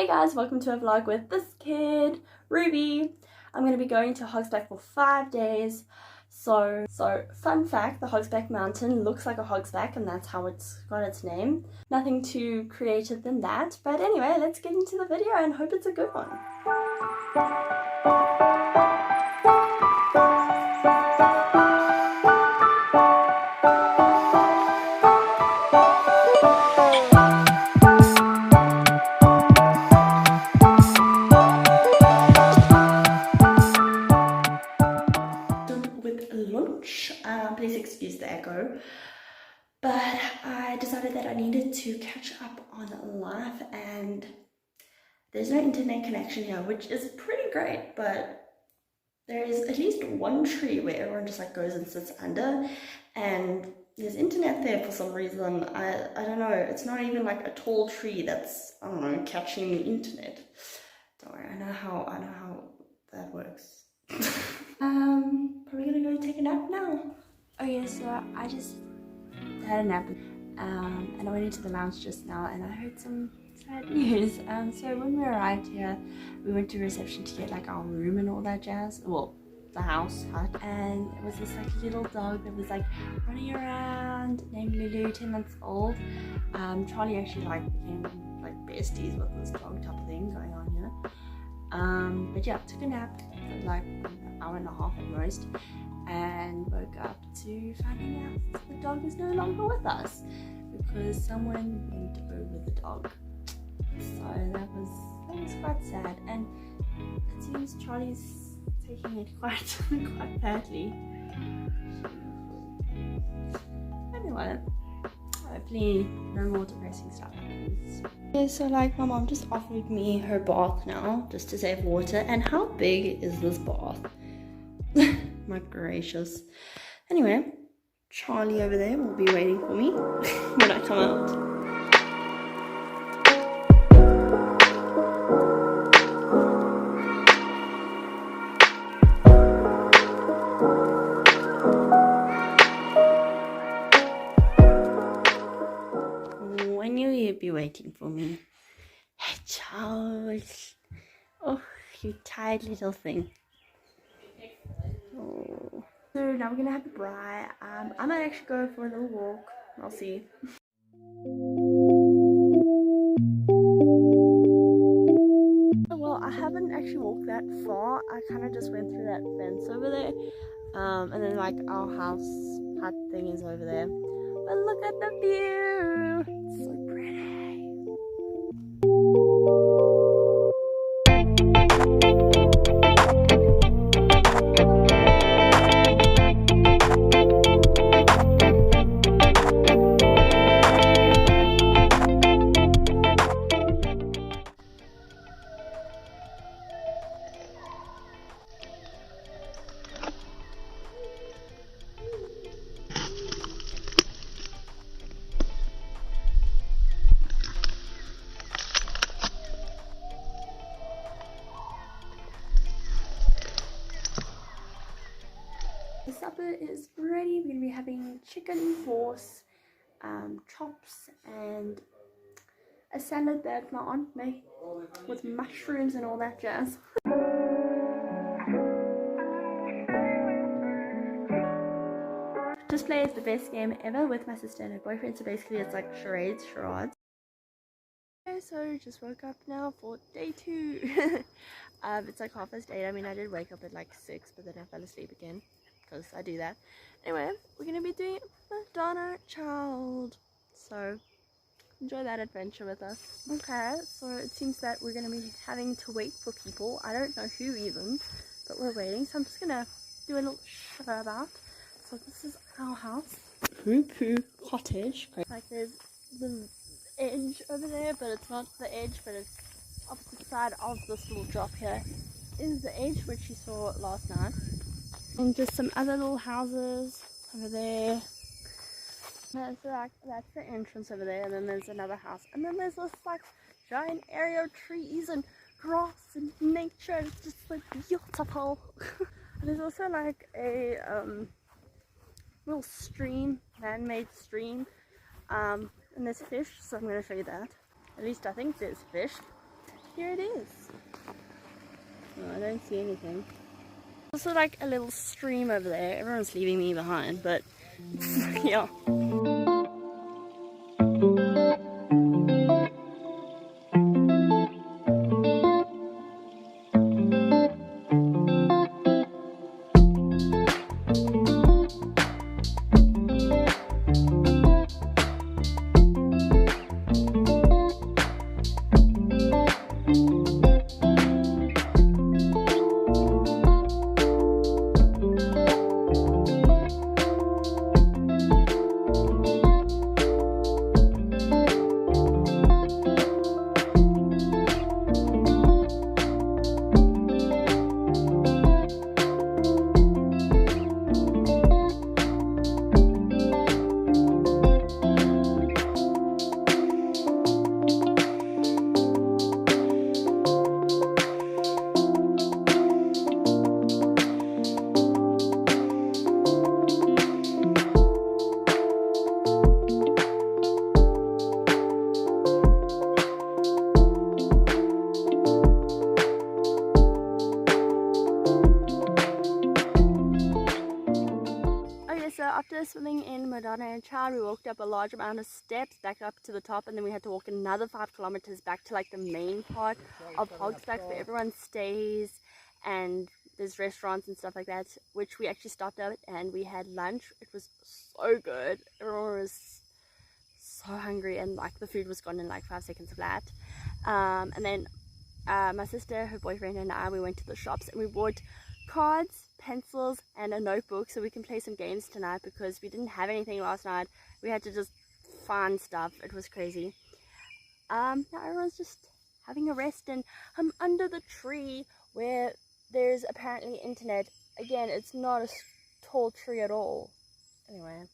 Hey guys, welcome to a vlog with this kid, Ruby. I'm going to be going to Hogsback for 5 days. So fun fact, the Hogsback mountain looks like a hogsback and that's how it's got its name. Nothing too creative than that. But anyway, let's get into the video and hope it's a good one. Please excuse the echo, but I decided that I needed to catch up on life, and there's no internet connection here, which is pretty great, but there is at least one tree where everyone just like goes and sits under, and there's internet there for some reason. I don't know, it's not even like a tall tree that's, I don't know, catching the internet. Don't worry, I know how that works. Probably gonna go take a nap now. Okay, so I just had a nap and I went into the lounge just now and I heard some sad news. So when we arrived here, we went to reception to get like our room and all that jazz. Well, the house hut, and it was this like little dog that was like running around named Lulu, 10 months old. Charlie actually like became like besties with this dog type of thing going on here. But yeah, took a nap for like an hour and a half at most, and woke up to finding out the dog is no longer with us because someone went over the dog. So that was quite sad, and it seems Charlie's taking it quite badly. Anyway, hopefully no more depressing stuff happens. Okay, so like my mom just offered me her bath now just to save water, and how big is this bath? My gracious. Anyway, Charlie over there will be waiting for me when I come out. I knew you'd be waiting for me. Hey, Charles. Oh, you tired little thing. Oh. So now we're gonna have a braai. I might actually go for a little walk. I'll see. Well, I haven't actually walked that far. I kind of just went through that fence over there, and then like our house hut thing is over there. But look at the view. It's so pretty. The supper is ready. We're going to be having chicken, horse, chops, and a salad that my aunt made with mushrooms and all that jazz. Just played the best game ever with my sister and her boyfriend, so basically it's like charades. Okay, so just woke up now for day 2. It's like 8:30. I mean, I did wake up at like 6, but then I fell asleep again because I do that. Anyway, we're gonna be doing Madonna Child, so enjoy that adventure with us. Okay, so it seems that we're gonna be having to wait for people. I don't know who even, but we're waiting, so I'm just gonna do a little show about. So this is our house, Poo Cottage. Like there's the edge over there, but it's not the edge, but it's opposite side of this little drop here is the edge which you saw last night. And just some other little houses over there. And so like that's the entrance over there, and then there's another house, and then there's this like giant area of trees and grass and nature. It's just like beautiful. And there's also like a little stream, man-made stream, and there's fish, so I'm going to show you that. At least I think there's fish. here it is. Oh, I don't see anything. Also like a little stream over there. Everyone's leaving me behind, but yeah. So after swimming in Madonna and Child, we walked up a large amount of steps back up to the top, and then we had to walk another 5 kilometers back to like the main part of Hogsback where everyone stays and there's restaurants and stuff like that, which we actually stopped at and we had lunch. It was so good. Everyone was so hungry and like the food was gone in like 5 seconds flat. And then my sister, her boyfriend and I, we went to the shops and we bought cards, pencils and a notebook so we can play some games tonight because we didn't have anything last night. We had to just find stuff. It was crazy. Now everyone's just having a rest, and I'm under the tree where there's apparently internet. Again, it's not a tall tree at all. Anyway.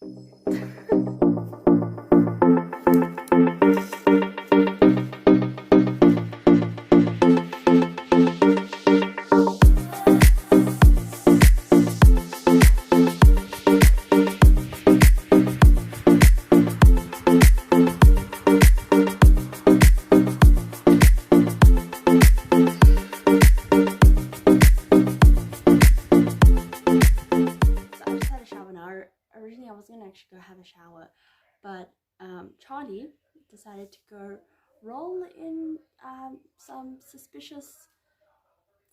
Originally I was gonna actually go have a shower, but Charlie decided to go roll in some suspicious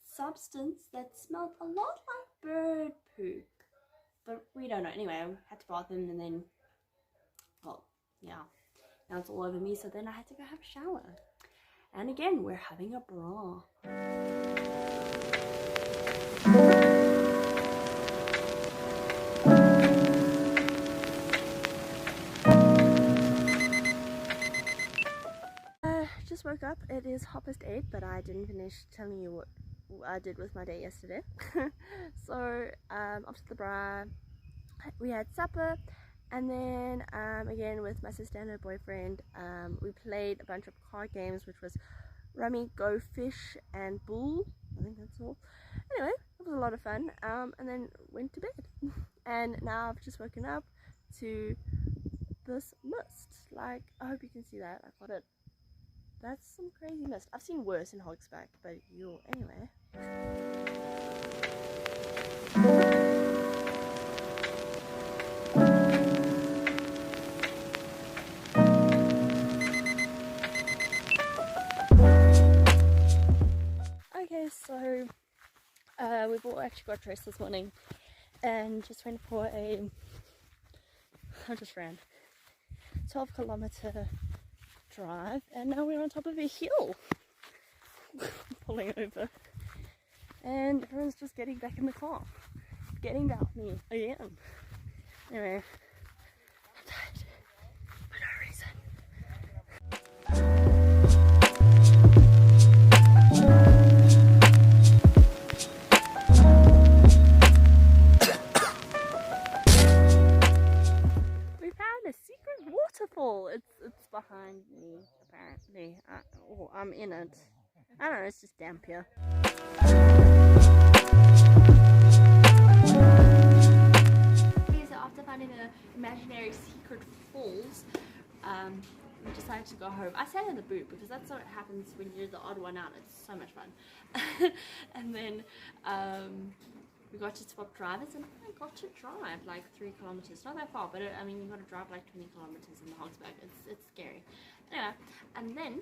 substance that smelled a lot like bird poop, but we don't know. Anyway, I had to bath him, and then, well, yeah, now it's all over me, so then I had to go have a shower. And again, we're having a bra. Just woke up. It is 8:30, but I didn't finish telling you what I did with my day yesterday. So after the bra, we had supper, and then again with my sister and her boyfriend, we played a bunch of card games, which was Rummy, Go Fish and Bull. I think that's all. Anyway, it was a lot of fun, and then went to bed. And now I've just woken up to this mist. Like, I hope you can see that. I got it. That's some crazy mist. I've seen worse in Hogsback, but anyway. Okay, so we've all actually got dressed this morning and just went for I just ran 12-kilometer drive, and now we're on top of a hill. Pulling over, and everyone's just getting back in the car, getting about me again. Anyway, I'm tired for no reason. We found a secret waterfall. It's behind me, apparently. I'm in it. I don't know, it's just damp here. Okay, so after finding the imaginary secret falls, we decided to go home. I sat in the boot because that's what happens when you're the odd one out. It's so much fun. And then we got to swap drivers, and I got to drive like 3 kilometers. Not that far, but I mean, you got to drive like 20 kilometers in the Hogsback. It's scary. Anyway, and then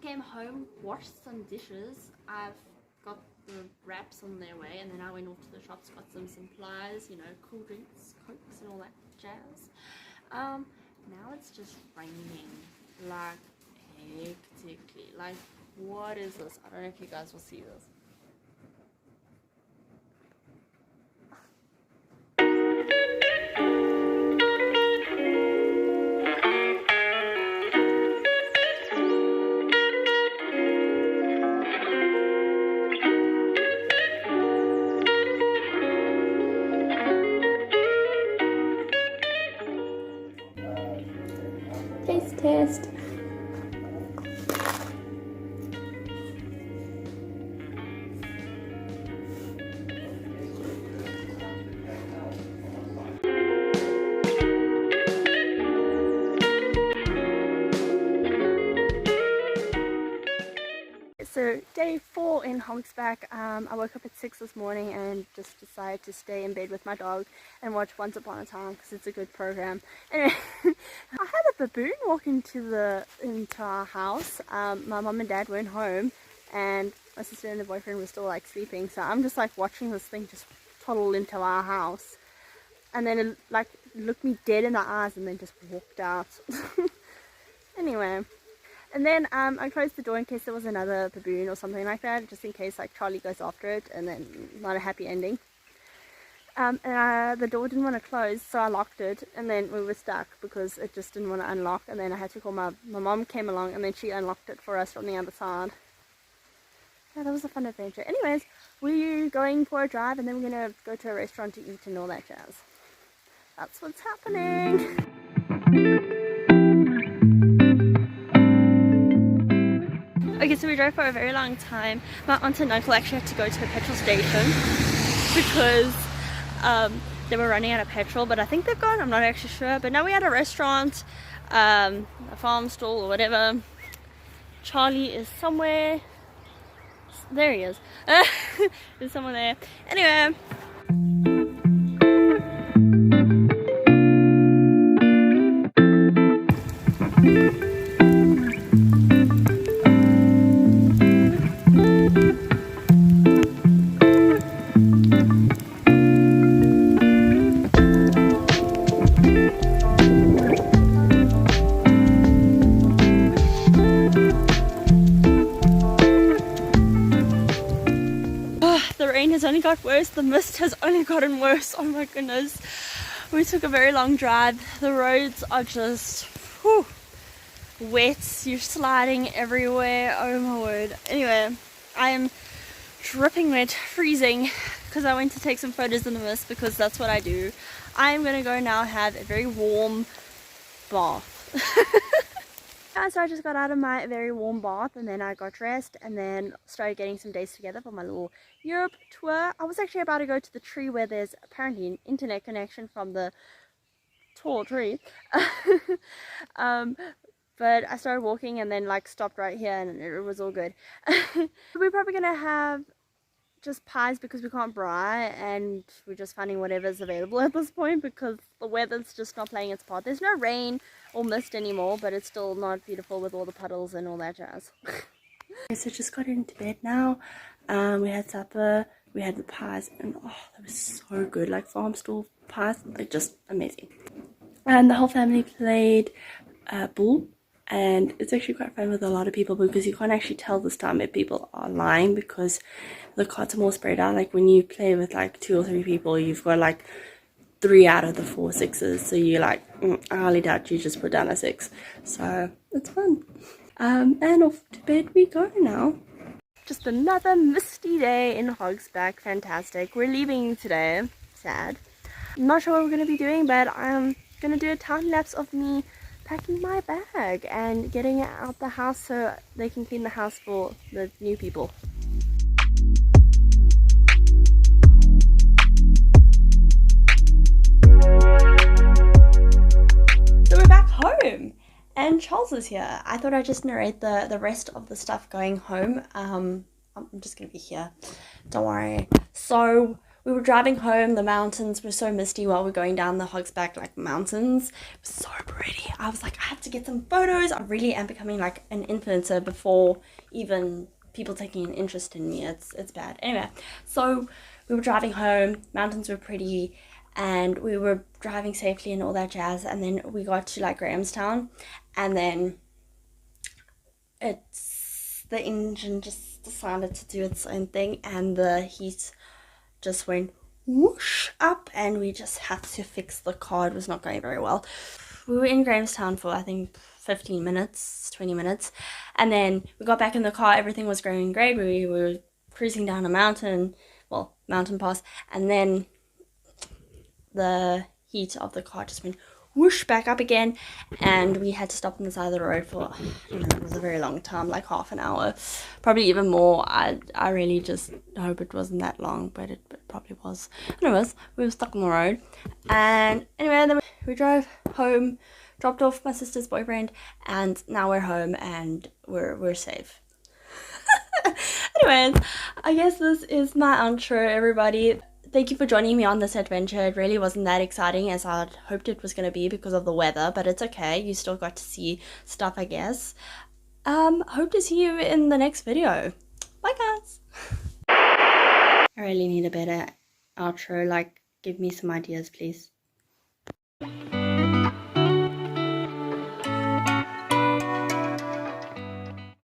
came home, washed some dishes. I've got the wraps on their way, and then I went off to the shops, got some supplies, you know, cool drinks, cokes, and all that jazz. Now it's just raining like hectically. Like, what is this? I don't know if you guys will see this. Taste test. So day 4 in Hogsback. I woke up at 6 this morning and just decided to stay in bed with my dog and watch Once Upon a Time because it's a good program. Anyway, I had a baboon walk into our house. My mum and dad weren't home, and my sister and the boyfriend were still like sleeping. So I'm just like watching this thing just toddle into our house, and then it like looked me dead in the eyes and then just walked out. Anyway. And then I closed the door in case there was another baboon or something like that, just in case like Charlie goes after it and then not a happy ending. And the door didn't want to close, so I locked it, and then we were stuck because it just didn't want to unlock, and then I had to call my mom came along, and then she unlocked it for us from the other side. Yeah, that was a fun adventure. Anyways, we're going for a drive, and then we're going to go to a restaurant to eat and all that jazz. That's what's happening. Okay, so we drove for a very long time. My aunt and uncle actually had to go to a petrol station because they were running out of petrol, but I think they've gone, I'm not actually sure. But now we're at a restaurant, a farm stall or whatever. Charlie is somewhere, there he is. There's someone there. Anyway. The rain has only got worse, the mist has only gotten worse. Oh my goodness, we took a very long drive. The roads are just wet, you're sliding everywhere. Oh my word. Anyway, I am dripping wet, freezing, because I went to take some photos in the mist because that's what I do. I am gonna go now have a very warm bath. So I just got out of my very warm bath, and then I got dressed and then started getting some days together for my little Europe tour. I was actually about to go to the tree where there's apparently an internet connection from the tall tree. But I started walking and then like stopped right here, and it was all good. We're probably gonna have just pies because we can't braai, and we're just finding whatever's available at this point because the weather's just not playing its part. There's no rain or mist anymore, but it's still not beautiful with all the puddles and all that jazz. Okay, so just got into bed now. We had supper, we had the pies, and oh, that was so good. Like farm stall pies, like just amazing. And the whole family played bull, and it's actually quite fun with a lot of people because you can't actually tell this time if people are lying because the cards are more spread out. Like when you play with like 2 or 3 people, you've got like 3 out of the 4 sixes, so you're like, I highly doubt you just put down a 6. So it's fun. And off to bed we go now. Just another misty day in Hogsback. Fantastic. We're leaving today. Sad. I'm not sure what we're going to be doing, but I'm going to do a time lapse of me packing my bag and getting it out the house so they can clean the house for the new people. So we're back home, And Charles is here. I thought I'd just narrate the rest of the stuff going home. I'm just gonna be here. Don't worry. So we were driving home. The mountains were so misty while we were going down the Hogsback mountains. It was so pretty. I was like, I have to get some photos. I really am becoming like an influencer before even people taking an interest in me. It's bad. Anyway, so we were driving home. Mountains were pretty. And we were driving safely and all that jazz, and then we got to Grahamstown, and then the engine just decided to do its own thing, and the heat just went whoosh up, and we just had to fix the car. It was not going very well. We were in Grahamstown for I think 15 minutes, 20 minutes, and then we got back in the car. Everything was going great. We were cruising down a mountain pass, and then the heat of the car just went whoosh back up again, and we had to stop on the side of the road for, I don't know, it was a very long time, like half an hour, probably even more. I really just hope it wasn't that long, but it probably was. Anyways, we were stuck on the road, and anyway, then we drove home, dropped off my sister's boyfriend, and now we're home and we're safe. Anyways, I guess this is my outro, everybody. Thank you for joining me on this adventure. It really wasn't that exciting as I'd hoped it was going to be because of the weather, but it's okay. You still got to see stuff, I guess. Hope to see you in the next video. Bye, guys. I really need a better outro. Give me some ideas, please.